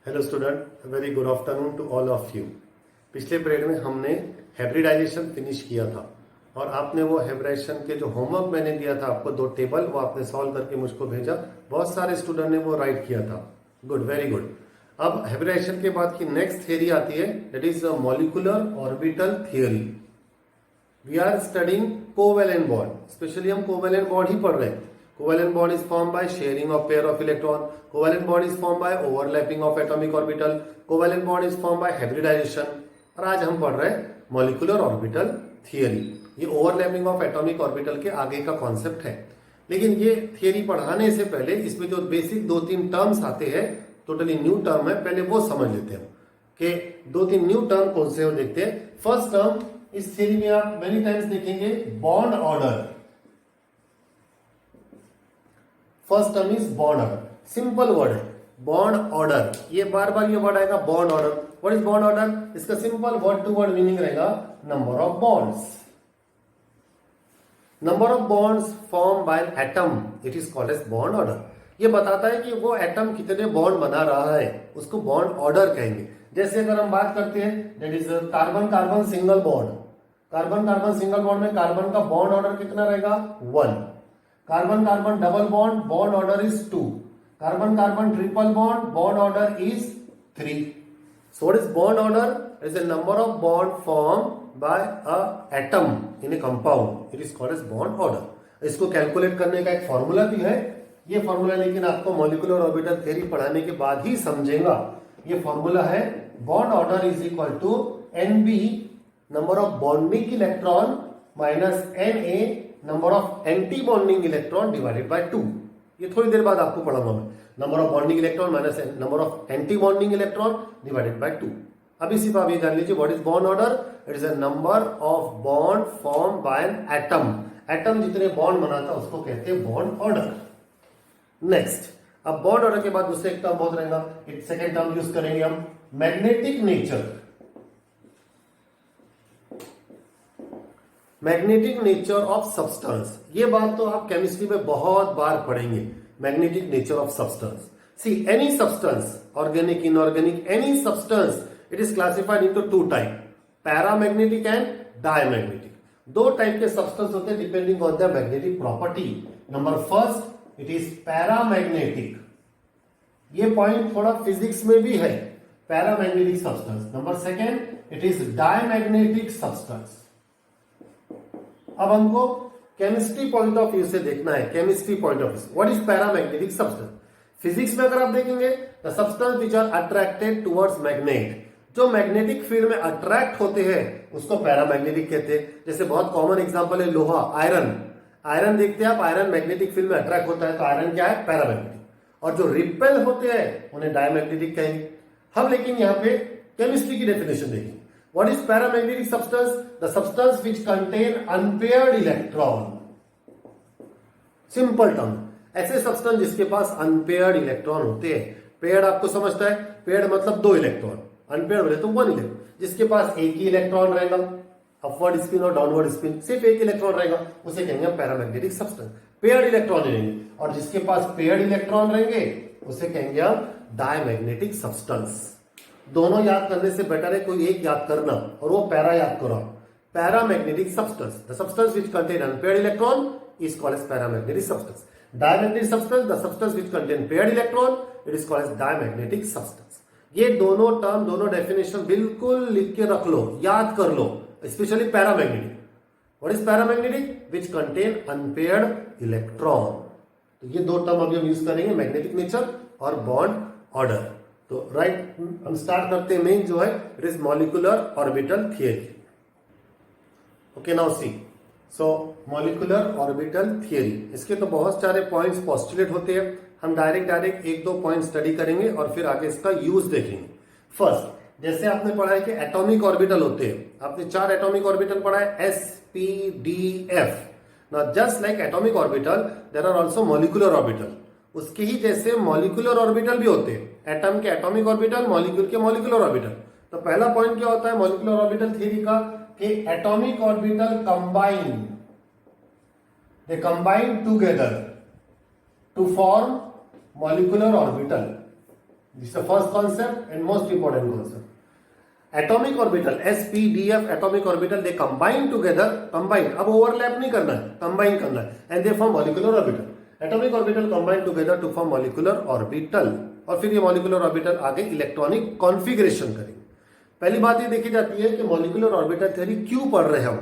Hello student, very good afternoon to all of you. पिछले period में हमने hybridisation finish किया था और आपने वो हाइब्रिडाइजेशन के जो होमवर्क मैंने दिया था आपको 2 टेबल वो आपने सॉल्व करके मुझको भेजा। बहुत सारे स्टूडेंट ने वो राइट किया था। Good, very good. अब हाइब्रिडाइजेशन के बाद की नेक्स्ट थियरी आती है, that is molecular orbital theory. We are studying covalent bond, specially हम कोवेलेंट बॉन्ड ही पढ़ रहे हैं। Covalent bond is formed by sharing of pair of electron. Covalent bond is formed by overlapping of atomic orbital. Covalent bond is formed by hybridization. और आज हम पढ़ रहे हैं मॉलिक्यूलर ऑर्बिटल थियरी। ये ओवरलैपिंग ऑफ एटॉमिक ऑर्बिटल के आगे का कॉन्सेप्ट है, लेकिन ये थियरी पढ़ाने से पहले इसमें जो बेसिक 2-3 टर्म्स आते हैं, टोटली न्यू टर्म है, पहले वो समझ लेते हैं कि 2-3 न्यू टर्म कौन से हो देखते हैं। फर्स्ट टर्म इस थियरी में आप मेनी टाइम्स देखेंगे, bond order. First term is bond order, simple word है बॉन्ड ऑर्डर। ये बार बार ये वर्ड आएगा bond order. What is bond order? इसका simple word two word meaning रहेगा number of bonds. Number of bonds form by an atom, it is called as bond order. ये बताता है कि वो एटम कितने बॉन्ड बना रहा है, उसको बॉन्ड ऑर्डर कहेंगे। जैसे अगर हम बात करते हैं that is carbon carbon single bond. Carbon carbon single bond में कार्बन का बॉन्ड ऑर्डर कितना रहेगा? 1। Carbon carbon double bond, bond order is 2। Carbon carbon triple bond, bond order is 3। So what is bond order? It is a number of bond formed by a atom in a compound. It is called as bond order. इसको calculate करने का एक formula भी है। ये formula लेकिन आपको molecular orbital theory पढ़ाने के बाद ही समझेगा। ये फॉर्मूला है bond order is equal to Nb number of bonding electron minus Na number of anti bonding electron divided by 2। ये थोड़ी देर बाद आपको पढ़ाऊंगा मैं। Number of bonding electron minus number of anti bonding electron divided by 2। अब इसी पर आप ये जान लीजिए what is bond order. It is a number of bond form by an atom. Atom जितने बॉन्ड बनाता है उसको कहते हैं बॉन्ड ऑर्डर। नेक्स्ट, अब बॉन्ड ऑर्डर के बाद दूसरे एक टर्म बहुत रहेगा, एक सेकेंड टर्म यूज करेंगे हम, magnetic nature. Magnetic nature of substance, ये बात तो आप केमिस्ट्री में बहुत बार पढ़ेंगे। Magnetic nature of substance, see any substance, organic inorganic, any substance, it is classified into 2 type, paramagnetic and diamagnetic. 2 type के सब्सटेंस होते हैं depending on the magnetic property. Number first, it is paramagnetic. ये point थोड़ा physics में भी है, paramagnetic substance. Number second, it is diamagnetic substance. अब हमको केमिस्ट्री पॉइंट ऑफ व्यू से देखना है, chemistry point of view. What is paramagnetic substance? Physics में अगर आप देखेंगे, the substance which are attracted towards magnet, जो मैग्नेटिक फील्ड में अट्रैक्ट होते हैं उसको पैरामैग्नेटिक कहते हैं। जैसे बहुत कॉमन एग्जांपल है लोहा, आयरन। आयरन देखते हैं आप, आयरन मैग्नेटिक फील्ड में अट्रैक्ट होता है तो आयरन क्या है? पैरामैग्नेटिक। और जो रिपेल होते हैं उन्हें डायमैग्नेटिक कहेंगे। हम लेकिन यहाँ पे केमिस्ट्री की डेफिनेशन देखेंगे। What is paramagnetic substance? The substance which contain unpaired electron. Simple term, ऐसे सब्सटेंस जिसके पास अनपेयर्ड इलेक्ट्रॉन होते हैं। पेयर्ड आपको समझता है, पेयर्ड मतलब 2 इलेक्ट्रॉन, अनपेयर्ड बोले तो 1 इलेक्ट्रॉन। जिसके पास एक ही इलेक्ट्रॉन रहेगा, अपवर्ड स्पिन और डाउनवर्ड स्पिन, सिर्फ एक इलेक्ट्रॉन रहेगा, उसे कहेंगे पैरामैग्नेटिक सब्सटेंस। पेयर्ड इलेक्ट्रॉन रहेंगे, और जिसके पास पेयर्ड इलेक्ट्रॉन रहेंगे उसे कहेंगे हम डायमैग्नेटिक सब्सटेंस। दोनों याद करने से बेटर है कोई एक याद करना और वो पैरा याद करो। Paramagnetic substance, the substance which contain unpaired electron is called as paramagnetic substance. Diamagnetic substance, the substance which contain paired electron, it is called as diamagnetic substance. ये दोनों टर्म, दोनों डेफिनेशन बिल्कुल लिख के रख लो, याद कर लो, specially paramagnetic. What is paramagnetic? Which contain unpaired electron. तो ये 2 टर्म अभी हम यूज करेंगे, मैग्नेटिक नेचर और बॉन्ड ऑर्डर। तो राइट, हम स्टार्ट करते हैं। मेन जो है it is molecular orbital theory. Okay, now see, so molecular orbital theory, इसके तो बहुत सारे पॉइंट्स पोस्टुलेट होते हैं। हम डायरेक्ट 1-2 पॉइंट स्टडी करेंगे और फिर आगे इसका यूज देखेंगे। फर्स्ट, जैसे आपने पढ़ा है कि एटॉमिक ऑर्बिटल होते हैं, आपने 4 एटॉमिक ऑर्बिटल पढ़ा है, s p d f। Now just like atomic orbital there are also molecular orbital. उसके ही जैसे मॉलिक्यूलर ऑर्बिटल भी होते हैं, एटम के एटॉमिक ऑर्बिटल, मॉलिक्यूल के मॉलिक्यूलर ऑर्बिटल। तो पहला पॉइंट क्या होता है मॉलिक्यूलर ऑर्बिटल थ्योरी का, कि atomic orbital combine, they combine together to form molecular orbital. This is the first concept and most important concept. Atomic orbital sp-df atomic orbital they combine together. Combine, अब overlap नहीं करना है, combine करना है. And they form molecular orbital. Atomic orbital combine together to form molecular orbital. और फिर ये molecular orbital आगे इलेक्ट्रॉनिक कॉन्फ़िगरेशन करेंगे. पहली बात ये देखी जाती है कि मॉलिक्यूलर ऑर्बिटल थ्योरी क्यों पढ़ रहे हैं हम.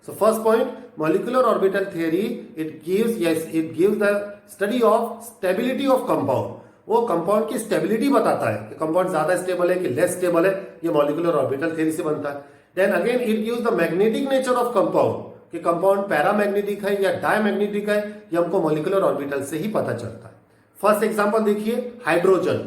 So first point, molecular orbital theory it gives the study of stability of compound. वो कंपाउंड की स्टेबिलिटी बताता है कि कंपाउंड ज्यादा स्टेबल है कि लेस स्टेबल है. ये मॉलिक्यूलर ऑर्बिटल थ्योरी से बनता है. Then again it gives the magnetic nature of compound, कि कंपाउंड पैरामैग्नेटिक है या डायमैग्नेटिक है, ये हमको मॉलिक्यूलर ऑर्बिटल से ही पता चलता है. फर्स्ट एग्जांपल देखिए, hydrogen.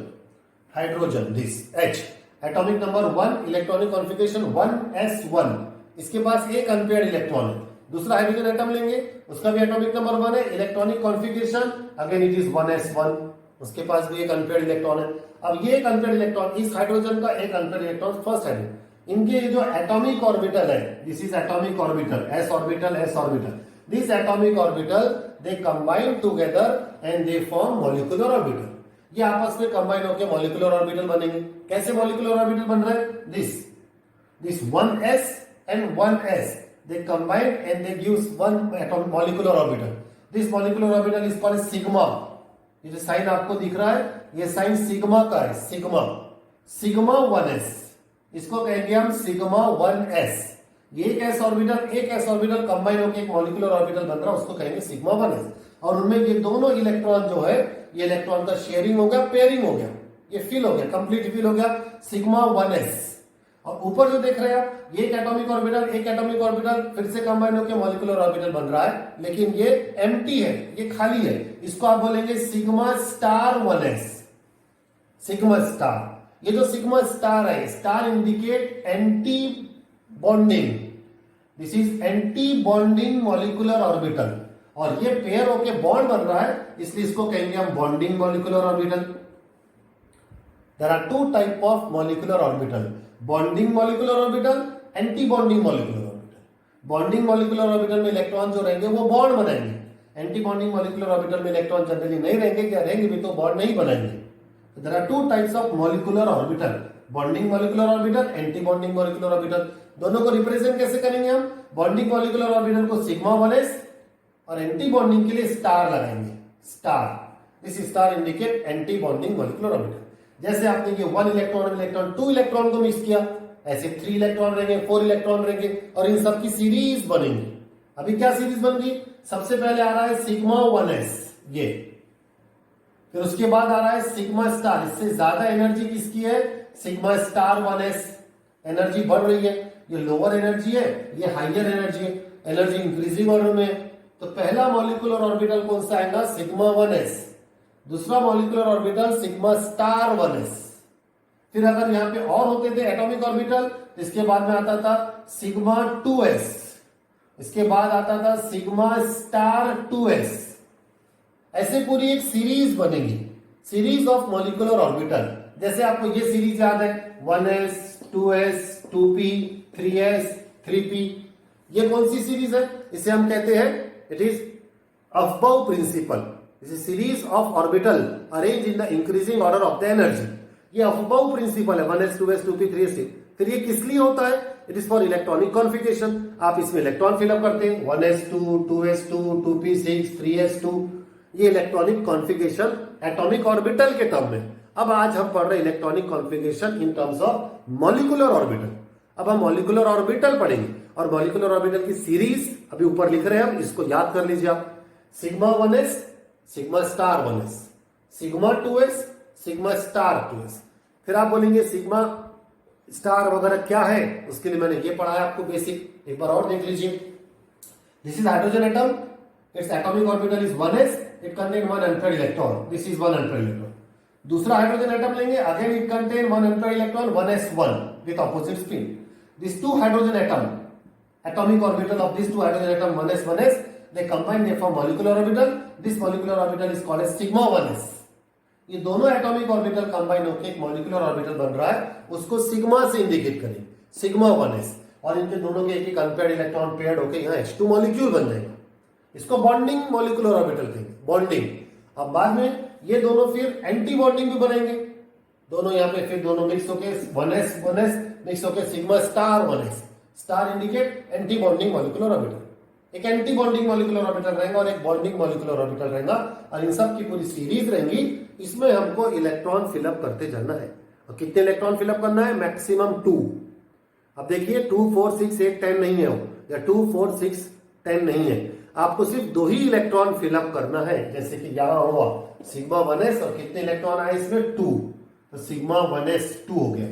Hydrogen this H, atomic number 1, electronic configuration 1s1. इसके पास एक अनपेयर्ड इलेक्ट्रॉन है. दूसरा हाइड्रोजन एटम लेंगे, उसका भी एटॉमिक नंबर 1 है, electronic configuration again it is 1s1. उसके पास भी एक अनपेयर्ड इलेक्ट्रॉन है. अब ये एक अनपेयर्ड इलेक्ट्रॉन, इस हाइड्रोजन का एक अनपेयर्ड इलेक्ट्रॉन फर्स्ट हाइड्रोजन, इनके जो एटॉमिक ऑर्बिटल है, this is atomic orbital, s orbital, s orbital. This atomic orbital they combine together and they form molecular orbital. ये आपस में कंबाइन होकर मॉलिक्यूलर ऑर्बिटल बनेंगे. कैसे मॉलिक्यूलर ऑर्बिटल बन रहा है? This 1s and 1s they combine and they gives one atom molecular orbital. This molecular orbital is called sigma. ये जो साइन आपको दिख रहा है, ये साइन सिग्मा का है. सिग्मा 1s, इसको कहेंगे हम सिग्मा 1s. ये एक s ऑर्बिटल कंबाइन होकर एक मॉलिक्यूलर ऑर्बिटल बन रहा है, उसको कहेंगे सिग्मा 1s. और उनमें ये दोनों इलेक्ट्रॉन जो है, ये इलेक्ट्रॉन का शेयरिंग हो गया, पेयरिंग हो गया, ये फिल हो गया, कंप्लीट फिल हो गया, सिग्मा 1s. और ऊपर जो देख रहे हैं आप, ये एक एटॉमिक ऑर्बिटल फिर से कंबाइन होकर मॉलिक्यूलर ऑर्बिटल बन रहा है, लेकिन ये एम्प्टी है, ये खाली है. इसको आप बोलेंगे sigma star 1s. Sigma star, ये जो सिग्मा स्टार है, star indicate anti bonding. This is anti bonding molecular orbital. और ये पेयर होकर बॉन्ड बन रहा है, इसलिए इसको कहेंगे हम bonding molecular orbital. There are two type of molecular orbital, bonding molecular orbital, anti bonding molecular orbital. Bonding molecular orbital में इलेक्ट्रॉन जो रहेंगे वो बॉन्ड बनाएंगे. एंटी बॉन्डिंग मॉलिक्यूलर ऑर्बिटल में इलेक्ट्रॉन जनरली नहीं रहेंगे, क्या रहेंगे भी तो बॉन्ड नहीं बनाएंगे. There are two types of molecular orbital, bonding molecular orbital, anti bonding molecular orbital. दोनों को रिप्रेजेंट कैसे करेंगे हम? बॉन्डिंग मॉलिक्यूलर ऑर्बिटल को सिग्मा 1s और एंटी बॉन्डिंग के लिए स्टार लगाएंगे, star. This star indicate anti bonding molecular orbital. जैसे आपने ये 1 इलेक्ट्रॉन 2 इलेक्ट्रॉन को मिक्स किया, ऐसे 3 इलेक्ट्रॉन रहेंगे, 4 इलेक्ट्रॉन रहेंगे, और इन सब की सीरीज बनेंगी. अभी क्या सीरीज बन गई? सबसे पहले आ रहा है सिग्मा 1s, ये. फिर उसके बाद आ रहा है सिग्मा स्टार. इससे ज्यादा एनर्जी किसकी है? Sigma star 1s. एनर्जी बढ़ रही है, ये लोअर एनर्जी है, ये हाइयर एनर्जी है. एनर्जी इंक्रीजिंग ऑर्डर में. तो पहला मॉलिक्यूलर ऑर्बिटल कौन सा आएगा? Sigma 1s. दूसरा molecular orbital sigma star 1s. फिर अगर यहां पे और होते थे एटॉमिक ऑर्बिटल, इसके बाद में आता था सिग्मा 2s. इसके बाद आता था सिग्मा स्टार 2s. ऐसे पूरी एक सीरीज बनेगी, सीरीज ऑफ मॉलिक्यूलर ऑर्बिटल. जैसे आपको ये सीरीज याद है, 1s, 2s, 2p, 3s, 3p. ये कौन सी सीरीज है? इसे हम कहते हैं, it is aufbau principle. This is series of orbital arranged in the increasing order of the energy. ये अफबाउ प्रिंसिपल है, 1s, 2s, 2p, 3s. फिर ये किस लिए होता है? It is for electronic configuration. आप इसमें इलेक्ट्रॉन फिलअप करते हैं, 1s2, 2s2, 2p6, 3s2. ये इलेक्ट्रॉनिक कॉन्फ़िगरेशन एटॉमिक ऑर्बिटल के टर्म में. अब आज हम पढ़ रहे हैं electronic configuration in terms of molecular orbital. अब हम मॉलिक्यूलर ऑर्बिटल पढ़ेंगे, और मॉलिक्यूलर ऑर्बिटल की सीरीज अभी ऊपर लिख रहे हैं हम, इसको याद कर लीजिए आप. Sigma 1s, sigma star 1s, sigma 2s, sigma star 2s. फिर आप बोलेंगे सिग्मा स्टार वगैरह क्या है? उसके लिए मैंने ये पढ़ा है आपको बेसिक, एक बार और देख लीजिए. This is hydrogen atom, its atomic orbital is 1s, it contain 1 unpaired electron. This is 1 unpaired electron. दूसरा हाइड्रोजन एटम लेंगे, again it contain 1 unpaired electron, 1s1 with opposite spin. This 2 hydrogen atom, atomic orbital of these 2 hydrogen atom 1s 1s, they combine, they form molecular orbital. This molecular orbital is called as sigma 1s. ये दोनों atomic orbital combine होकर एक molecular orbital बन रहा है, उसको sigma से indicate करें, सिग्मा 1s. और इनके दोनों के एक एक अनपेयर्ड इलेक्ट्रॉन पेयर्ड होकर यहाँ H2 मॉलिक्यूल बन जाएगा. इसको बॉन्डिंग मॉलिक्यूलर ऑर्बिटल कहेंगे, बॉन्डिंग. अब बाद में ये दोनों फिर एंटी बॉन्डिंग भी बनेंगे. दोनों यहाँ पे फिर दोनों मिक्स होके 1s 1s मिक्स होके sigma star 1s। Star indicate anti bonding molecular orbital. एक एंटी बॉन्डिंग मॉलिक्यूलर ऑर्बिटल रहेगा और एक बॉन्डिंग मॉलिक्यूलर ऑर्बिटल रहेगा, और इन सब की पूरी सीरीज रहेंगी। इसमें हमको इलेक्ट्रॉन फिलअप करते जाना है। और कितने इलेक्ट्रॉन फिलअप करना है? मैक्सिमम 2। अब देखिए 2 4 6 8 10 नहीं है वो, या 2 4 6 10 नहीं है, आपको सिर्फ 2 ही इलेक्ट्रॉन फिलअप करना है। जैसे कि यहां हुआ सिग्मा 1s और कितने इलेक्ट्रॉन आए इसमें? 2। तो सिग्मा 1s 2 हो गया।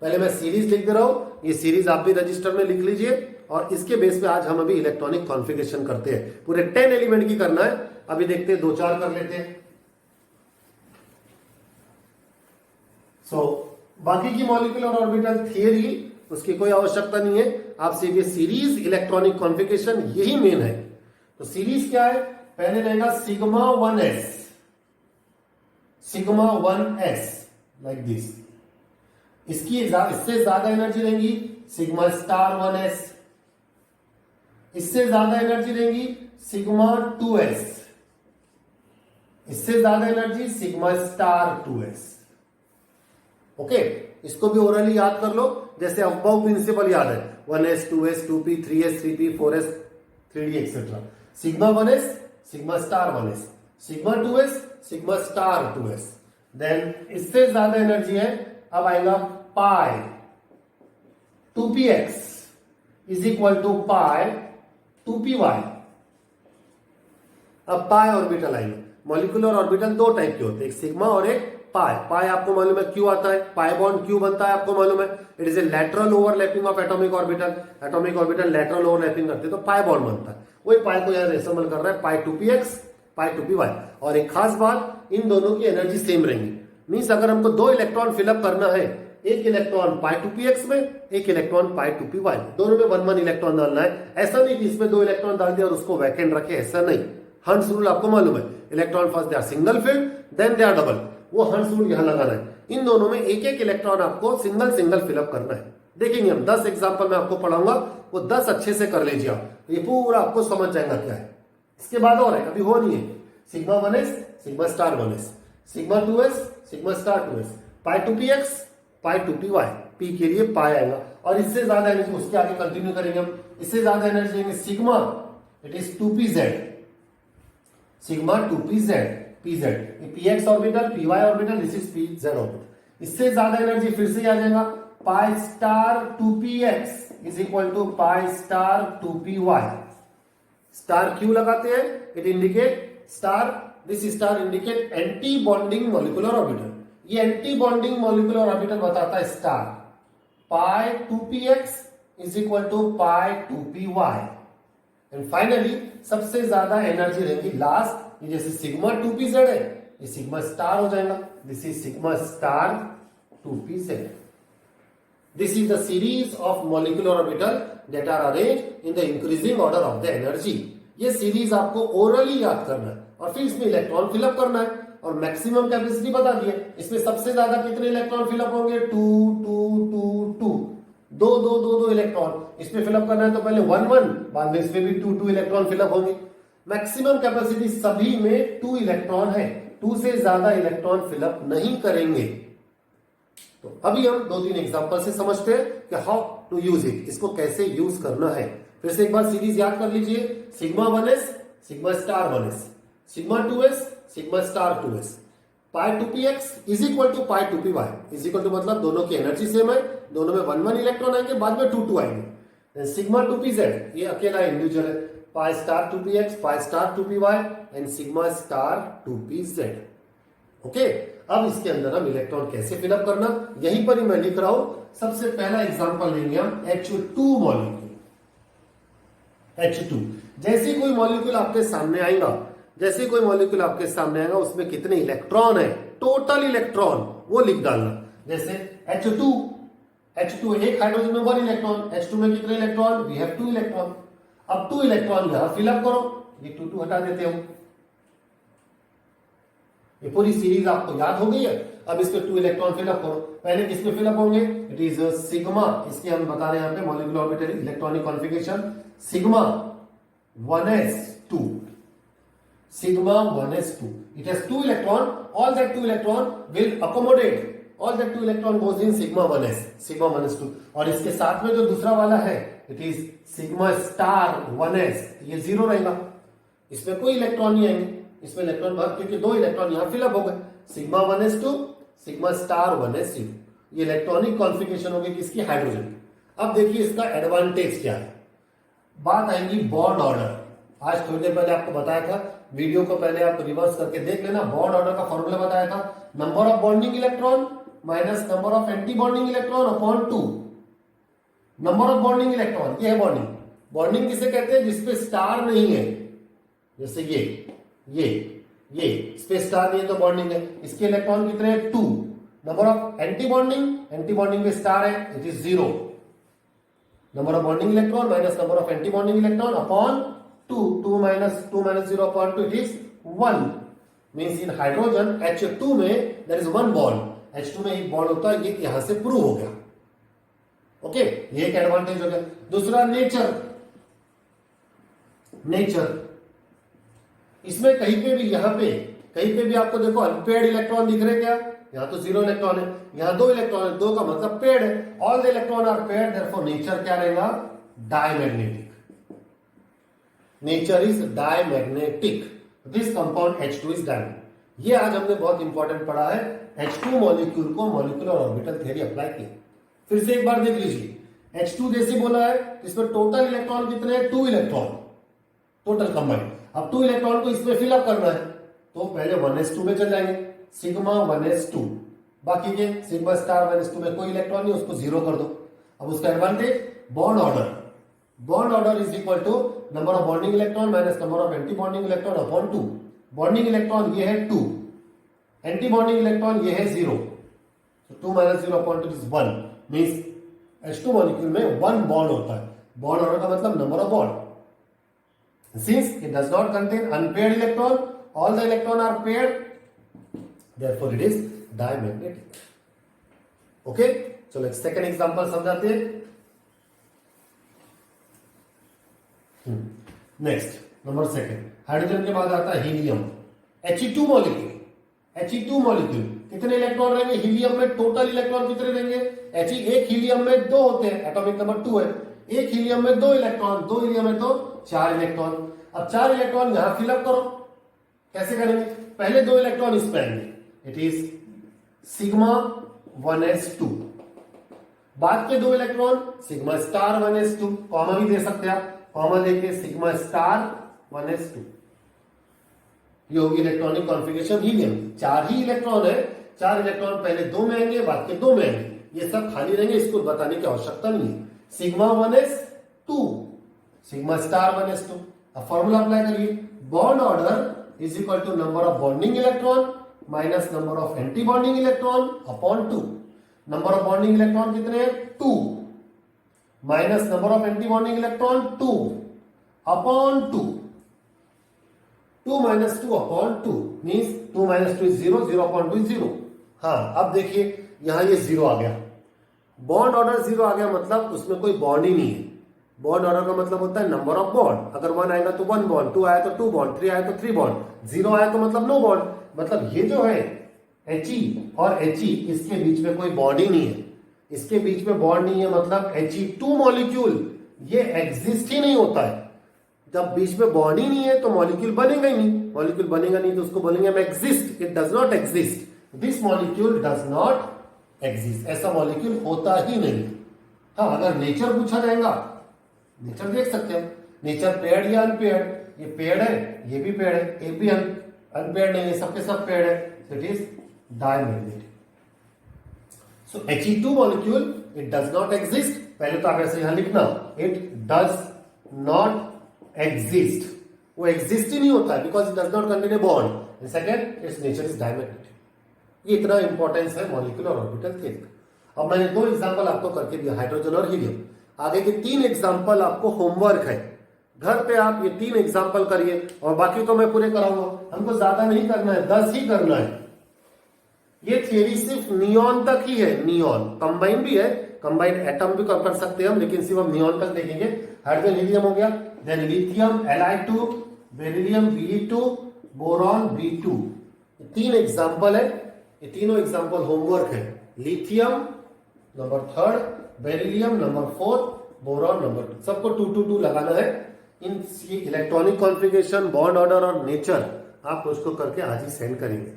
पहले मैं सीरीज लिख दे रहा हूं, ये सीरीज आप भी रजिस्टर में लिख लीजिए, और इसके बेस पे आज हम अभी इलेक्ट्रॉनिक कॉन्फ़िगरेशन करते हैं। पूरे 10 एलिमेंट की करना है। अभी देखते हैं 2-4 कर लेते हैं। बाकी की मॉलिक्यूलर ऑर्बिटल थियरी उसकी कोई आवश्यकता नहीं है, आप सिर्फ ये सीरीज इलेक्ट्रॉनिक कॉन्फ़िगरेशन यही मेन है। तो सीरीज क्या है? पहले रहेगा sigma 1s, sigma 1s like this. इससे ज्यादा एनर्जी रहेगी सिग्मा स्टार 1s, इससे ज्यादा एनर्जी रहेगी सिग्मा 2s, इससे ज्यादा energy sigma star 2s। Okay, इसको भी ओरली याद कर लो, जैसे अबव प्रिंसिपल याद है, 1s 2s 2p 3s 3p 4s 3d etcetera. Sigma 1s sigma star 1s, sigma 2s sigma star 2s। Then इससे ज्यादा एनर्जी है, अब आएगा pi 2px is equal to pi 2py। अब पाई ऑर्बिटल आएंगे। Molecular orbital 2 type के होते हैं, एक सिग्मा और एक पाई। पाई आपको मालूम है क्यों आता है, पाई बॉन्ड क्यों बनता है आपको मालूम है। It is a lateral overlapping of atomic orbital. Atomic orbital lateral overlapping करते तो पाई बॉन्ड बनता है। वही पाई को यहां रेसमल कर रहा है, पाई 2px पाई 2py। और एक खास बात, इन दोनों की एनर्जी सेम रहेंगी। मीन्स अगर हमको 2 इलेक्ट्रॉन फिलअप करना है, एक इलेक्ट्रॉन पाई 2px में, एक इलेक्ट्रॉन पाई 2py, दोनों में 1 1 इलेक्ट्रॉन डालना है। ऐसा नहीं कि इसमें 2 इलेक्ट्रॉन डाल दिया और उसको वैकेंट रखे, ऐसा नहीं। हंस रूल आपको मालूम है, electron first they are single field then they are double, वो हंस रूल यहां लगाना है। इन दोनों में एक एक इलेक्ट्रॉन आपको सिंगल सिंगल फिलअप करना है। देखेंगे हम 10 एग्जांपल में आपको पढ़ाऊंगा, वो 10 अच्छे से कर लीजिए आप, ये पूरा आपको समझ जाएगा क्या है। इसके बाद और है, अभी हो नहीं है। Sigma 1s sigma star 1s, sigma 2s sigma star 2s, pi 2px पाई 2py, पी के लिए पाई आएगा। और इससे ज्यादा एनर्जी उसके आगे कंटिन्यू करेंगे हम। इससे ज्यादा एनर्जी लेंगे sigma, it is 2pz, sigma 2pz pz, px orbital py orbital, this is pz orbital. इससे ज्यादा एनर्जी फिर से आ जाएगा pi star 2px is equal to pi star 2py। Star क्यों लगाते हैं? It indicate star, this star indicate anti bonding molecular orbital. ये एंटी बॉन्डिंग मॉलिक्यूलर ऑर्बिटल बताता है star. Pi 2px is equal to pi 2py। And finally सबसे ज्यादा energy रहेगी last, ये जैसे सिग्मा 2pz है, ये सिग्मा स्टार हो जाएगा, this is sigma star 2pz। This is the series of molecular orbital that are arranged in the increasing order of the energy. ये सीरीज आपको ओरली याद करना है, और फिर इसमें इलेक्ट्रॉन फिलअप करना है। और मैक्सिमम कैपेसिटी बता दी है, इसमें सबसे ज्यादा कितने इलेक्ट्रॉन फिलअप होंगे? 2 2 2 2, 2 2 2 2 इलेक्ट्रॉन इसमें फिलअप करना है। तो पहले 1 1, बाद में इसमें भी 2 2 इलेक्ट्रॉन फिलअप होंगे। मैक्सिमम कैपेसिटी सभी में 2 इलेक्ट्रॉन है, 2 से ज्यादा इलेक्ट्रॉन फिलअप नहीं करेंगे। तो अभी हम 2-3 एग्जांपल से समझते हैं कि हाउ टू यूज इट, इसको कैसे यूज करना है। फिर से एक बार सीरीज याद कर लीजिए, sigma 1s sigma star 1s, sigma 2s sigma star 2s, pi 2px is equal to pi 2py। Is equal to मतलब दोनों की एनर्जी सेम है, दोनों में 1 1 इलेक्ट्रॉन आएंगे, बाद में 2 2 आएंगे। सिग्मा 2pz ये अकेला इंडिविजुअल है, पाई star 2px pi star 2py and sigma star 2pz। Okay, अब इसके अंदर हम इलेक्ट्रॉन कैसे फिलअप करना, यहीं पर ही मैं लिख रहा हूं। सबसे पहला एग्जांपल लेंगे हम H2 मॉलिक्यूल। H2 जैसे कोई मॉलिक्यूल आपके सामने आएगा, जैसे कोई मॉलिक्यूल आपके सामने आएगा, उसमें कितने इलेक्ट्रॉन है, टोटल इलेक्ट्रॉन वो लिख डालना। जैसे H2 एक हाइड्रोजन में 1 इलेक्ट्रॉन, H2 में कितने इलेक्ट्रॉन? We have 2 electron. अब 2 इलेक्ट्रॉन यहां फिलअप करो, ये 2 2 हटा देते हो। ये पूरी सीरीज आपको याद हो गई है। अब इसमें 2 इलेक्ट्रॉन फिलअप करो। पहले किसमें फिलअप होंगे? इट इज सिग्मा, इसके हम बता रहे हैं यहां पे molecular orbital electronic configuration, sigma 1s2, sigma 1s2 it has 2 electron, all that 2 electron will accommodate, all that 2 electron goes in sigma 1s, sigma 1s2, और इसके साथ में जो दूसरा वाला है it is sigma star 1s, ये 0 रहेगा, इसमें कोई इलेक्ट्रॉन नहीं आएंगे, इसमें इलेक्ट्रॉन भर, क्योंकि 2 इलेक्ट्रॉन यहां फिलअप हो गए, sigma 1s2 sigma star 1s0, ये इलेक्ट्रॉनिक कॉन्फ़िगरेशन होगी किसकी, हाइड्रोजन। अब देखिए इसका एडवांटेज क्या है, बात आएगी बॉन्ड ऑर्डर। आज थोड़ी देर पहले आपको बताया था, वीडियो को पहले आप रिवर्स करके देख लेना, बॉन्ड ऑर्डर का फॉर्मूला बताया था, number of bonding electron minus number of anti bonding electron upon 2, number of bonding electron, ये है बॉन्डिंग। बॉन्डिंग किसे कहते हैं, जिसपे स्टार नहीं है, जैसे ये इस पे स्टार नहीं है तो बॉन्डिंग है, इसके इलेक्ट्रॉन कितने हैं 2, नंबर ऑफ एंटी बॉन्डिंग पे स्टार है, it is 0, number of bonding electron minus number of anti bonding electron upon 2 minus 0 upon 2 it is 1, means in hydrogen H2 में there is one bond, H2 में एक bond होता है, ये यहां से प्रूव हो गया। ओके, ये एक एडवांटेज हो गया। दूसरा नेचर, इसमें कहीं पे भी, यहां पे कहीं पे भी आपको देखो अनपेयर्ड इलेक्ट्रॉन दिख रहे क्या, यहां तो 0 इलेक्ट्रॉन है, यहां 2 इलेक्ट्रॉन है, 2 का मतलब पेयर्ड है, all the electron are paired, therefore nature क्या रहेगा, diamagnetic. Nature is diamagnetic, this compound H2 is diamagnetic. ये आज हमने बहुत इंपॉर्टेंट पढ़ा है, H2 मॉलिक्यूल को मॉलिक्यूलर ऑर्बिटल थ्योरी अप्लाई किया। फिर से एक बार देख लीजिए, H2 जैसे बोला है, इसमें टोटल इलेक्ट्रॉन कितने हैं, 2 इलेक्ट्रॉन टोटल कंबाइंड। अब 2 इलेक्ट्रॉन को इसमें फिलअप करना है, तो पहले 1s2 में चल जाएंगे, सिग्मा 1s2, बाकी के सिग्मा स्टार 1s2 में कोई इलेक्ट्रॉन नहीं, उसको 0 कर दो। अब उसका advantage, bond order is equal to number of bonding electron minus number of anti bonding electron upon 2। Bonding electron ये है 2, एंटी बॉन्डिंग इलेक्ट्रॉन ये है 0, तो 2 minus 0 upon 2 is 1, means H2 molecule में 1 बॉन्ड होता है। बॉन्ड ऑर्डर का मतलब number of bond. Since it does not contain unpaired electron, all the electron are paired, therefore it is diamagnetic. Okay, चलो एक सेकंड एग्जांपल समझाते हैं। Next number second, hydrogen के बाद आता है हीलियम, He2 मॉलिक्यूल कितने इलेक्ट्रॉन रहेंगे, हीलियम में टोटल इलेक्ट्रॉन कितने रहेंगे, एक हीलियम में 2 होते हैं, एटॉमिक नंबर 2 है, एक हीलियम में 2 इलेक्ट्रॉन, 2 हीलियम में तो 4 इलेक्ट्रॉन। अब 4 इलेक्ट्रॉन यहां फिलअप करो, कैसे करेंगे, पहले 2 इलेक्ट्रॉन इस पे आएंगे, इट इज सिग्मा 1s2, बाद के 2 electron sigma star 1s2, comma भी दे सकते हैं आप, कॉमा देके सिग्मा स्टार 1s2, ये होगी इलेक्ट्रॉनिक कॉन्फ़िगरेशन हीलियम। 4 ही इलेक्ट्रॉन है, 4 इलेक्ट्रॉन पहले 2 में आएंगे, बाद के 2 में आएंगे, ये सब खाली रहेंगे, इसको बताने की आवश्यकता नहीं है। Sigma 1s2 sigma star 1s2, अब फॉर्मूला अप्लाई करिए, bond order is equal to number of bonding electron minus number of anti bonding electron upon 2। Number of bonding electron कितने हैं 2, minus number of anti bonding electron 2 upon 2 minus 2 upon 2 means 2 minus 2 is 0, 0 upon 2 is 0। हाँ, अब देखिए यहां ये 0 आ गया, bond order 0 आ गया, मतलब उसमें कोई बॉन्ड ही नहीं है। बॉन्ड ऑर्डर का मतलब होता है नंबर ऑफ बॉन्ड, अगर 1 आएगा तो 1 बॉन्ड, 2 आया तो 2 बॉन्ड, 3 आया तो 3 बॉन्ड, 0 आया तो मतलब नो बॉन्ड। मतलब ये जो है He और He, इसके बीच में कोई बॉन्ड ही नहीं है, इसके बीच में बॉन्ड नहीं है, मतलब He2 मॉलिक्यूल ये एग्जिस्ट ही नहीं होता है। जब बीच में बॉन्ड ही नहीं है तो मॉलिक्यूल बनेगा ही नहीं, मॉलिक्यूल बनेगा नहीं तो उसको बोलेंगे हम exist, it does not exist, this molecule does not exist, ऐसा मॉलिक्यूल होता ही नहीं। हाँ, अगर नेचर पूछा जाएगा, नेचर देख सकते हैं, नेचर पेयर्ड या अनपेयर्ड, ये पेयर्ड है, ये भी पेयर्ड है, ये भी अनपेयर्ड नहीं है, सबके सब पेयर्ड है, so it is diamagnetic. So He2 molecule it does not exist, पहले तो आप ऐसे यहां लिखना, it does not exist, वो exist ही नहीं होता है because it does not contain a bond, and second its nature is diamagnetic। ये इतना इंपॉर्टेंस है मॉलिक्यूलर ऑर्बिटल थ्योरी का। अब मैंने 2 एग्जांपल आपको करके दिया, हाइड्रोजन और हीलियम, आगे के 3 एग्जांपल आपको होमवर्क है, घर पे आप ये 3 एग्जांपल करिए और बाकी तो मैं पूरे कराऊंगा, हमको ज्यादा नहीं करना है, 10 ही करना है। ये थियरी सिर्फ नियॉन तक ही है, नियॉन कंबाइन भी है, कंबाइन एटम भी कर सकते हैं हम, लेकिन सिर्फ हम नियॉन तक देखेंगे। हाइड्रोजन हीलियम हो गया, then lithium Li2, beryllium Be2, boron B2, 3 example है, ये तीनों एग्जाम्पल होमवर्क है। Lithium number 3, beryllium number 4, boron number 2, सबको 2 2 2 लगाना है। इन इलेक्ट्रॉनिक कॉन्फ़िगरेशन, बॉन्ड ऑर्डर और नेचर आप उसको करके आज ही सेंड करेंगे।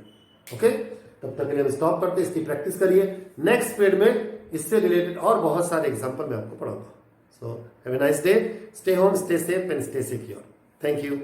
ओके, तब तक के लिए हम स्टॉप करते, इसकी प्रैक्टिस करिए। नेक्स्ट पीरियड में इससे रिलेटेड और बहुत सारे एग्जाम्पल मैं आपको पढ़ाऊंगा। So have a nice day, stay home, stay safe and stay secure. Thank you.